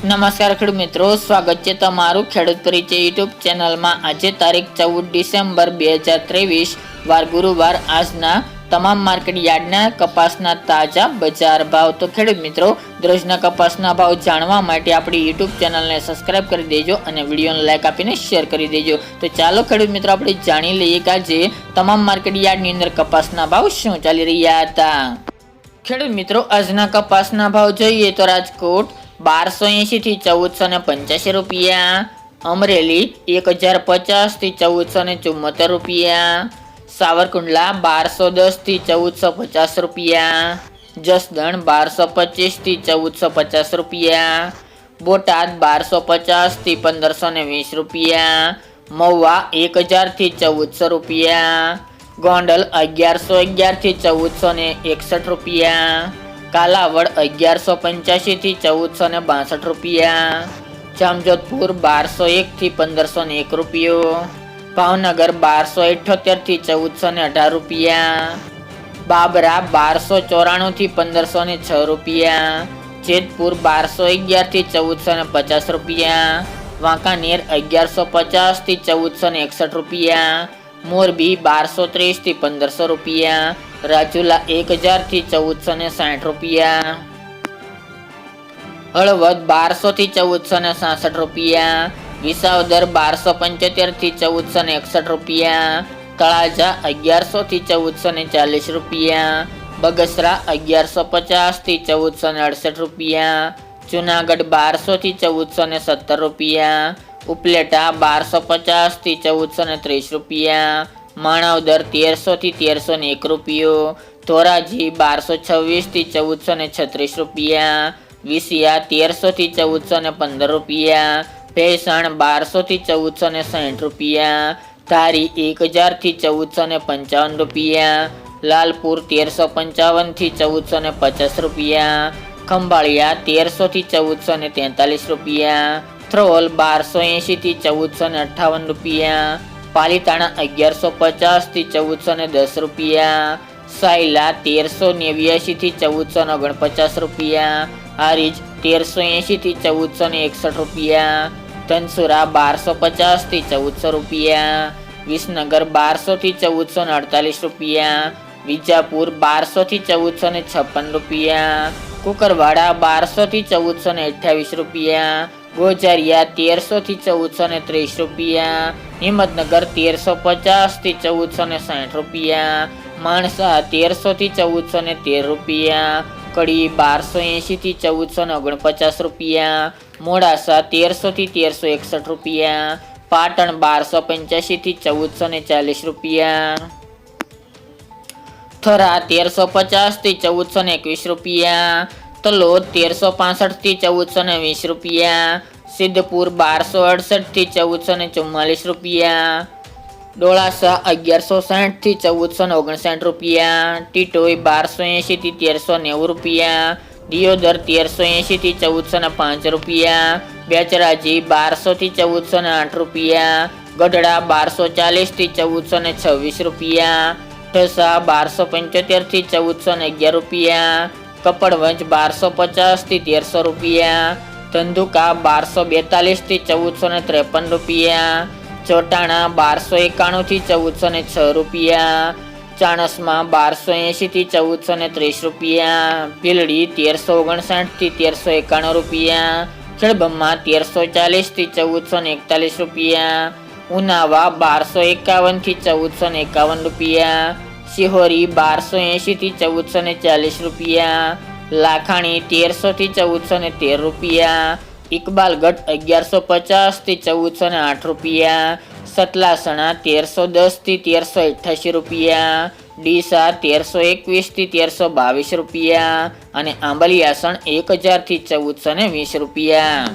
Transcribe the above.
નમસ્કાર ખેડૂત મિત્રો, સ્વાગત છે તમારું ખેડૂત પરિચય યુટ્યુબ ચેનલમાં। આજે તારીખ 14 ડિસેમ્બર 2023 વાર ગુરુવાર। આજના તમામ માર્કેટ યાર્ડના કપાસના તાજા બજાર ભાવ। તો ખેડૂત મિત્રો, દરરોજના કપાસના ભાવ જાણવા માટે આપણી યુટ્યુબ ચેનલને સબસ્ક્રાઇબ કરી દેજો અને વિડીયોને લાઈક આપીને શેર કરી દેજો। તો ચાલો ખેડૂત મિત્રો, આપણે જાણી લઈએ કે આજે તમામ માર્કેટ યાર્ડની અંદર કપાસના ભાવ શું ચાલી રહ્યા હતા। ખેડૂત મિત્રો, આજના કપાસના ભાવ જોઈએ તો રાજકોટ 1280 થી 1485 રૂપિયા, અમરેલી 1050 થી 1474 રૂપિયા, સાવરકુંડલા 1210 થી 1450 રૂપિયા, જસદણ 1225 થી 1450 રૂપિયા, બોટાદ 1250 થી 1520 રૂપિયા, મહુવા 1000 થી 1400 રૂપિયા, ગોંડલ 1111 થી 1461 રૂપિયા, કાલાવડ 1185 થી 1462 રૂપિયા, જામજોધપુર 1201 થી 1501 રૂપિયો, ભાવનગર 1278 થી 1418 રૂપિયા, બાબરા 1294 થી 1506 રૂપિયા, જેતપુર 1211 થી 1450 રૂપિયા, વાંકાનેર 1150 થી 1461 રૂપિયા, મોરબી 1230 થી 1500 રૂપિયા, રાજુલા 1000 થી 1460 રૂપિયા, હળવદ 1200 થી 1466 રૂપિયા, વિસાવદર 1275 થી 1461 રૂપિયા, તળાજા 1100 થી 1440 રૂપિયા, બગસરા 1150 થી 1468 રૂપિયા, જુનાગઢ 1200 થી 1470 રૂપિયા, ઉપલેટા 1250 થી 1430 રૂપિયા, માણાવદર 1300 થી 1301 રૂપિયો, ધોરાજી 1226 થી 1436 રૂપિયા, વિસિયા 1300 થી 1415 રૂપિયા, ભેસાણ 1200 થી 1460 રૂપિયા, ધારી 1000 થી 1455 રૂપિયા, લાલપુર 1355 થી 1450 રૂપિયા, ખંભાળિયા 1300 થી 1443 રૂપિયા, થ્રોલ 1280 થી 1458 રૂપિયા, પાલીતાણા 1150 થી 1410 રૂપિયા, સાયલા 1389 થી 1449 રૂપિયા, હારીજ 1380 થી 1461 રૂપિયા, ધનસુરા 1250 થી 1400 રૂપિયા, વિસનગર 1200 થી 1448 રૂપિયા, વિજાપુર 1200 થી 1456 રૂપિયા, કુકરવાડા 1200 થી 1428 રૂપિયા, ગોજારિયા 1300 થી 1430 રૂપિયા, હિંમતનગર 1350 થી 1460 રૂપિયા, માણસા 1300 થી 1413 રૂપિયા, કડી 1280 થી 1449 રૂપિયા, મોડાસા 1300 થી 1361 રૂપિયા, પાટણ 1285 થી 1440 રૂપિયા, થરા 1350 થી 1421 રૂપિયા, તલોદ 1365 થી 1420 રૂપિયા, સિદ્ધપુર 1268 થી 1444 રૂપિયા, ડોળાસા 1160 થી 1459 રૂપિયા, ટીટોઈ 1280 થી 1390 રૂપિયા, દિયોદર 1380 થી 1405 રૂપિયા, બેચરાજી 1200 થી 1408 રૂપિયા, ગઢડા 1240 થી 1426 રૂપિયા, ઢસા 1275 થી 1411 રૂપિયા, કપડવંજ 1250 થી 1300 રૂપિયા, ધંધુકા 1242 થી 1453 રૂપિયા, ચોટાણા 1291 થી 1406 રૂપિયા, ચાણસમાં 1280 થી 1430 રૂપિયા, ભીલડી 1359 થી 1391 રૂપિયા, ખેડબ્રહ્મા 1340 થી 1441 રૂપિયા, ઉનાવા 1251 થી 1451 રૂપિયા, શિહોરી 1280 થી 1440 રૂપિયા, લાખાણી 1300 થી 1413 રૂપિયા, ઇકબાલગઢ 1150 થી 1408 રૂપિયા, સતલાસણા 1310 થી 1388 રૂપિયા, ડીસા 1321 થી 1322 રૂપિયા અને આંબલિયાસણ 1000 થી 1420 રૂપિયા।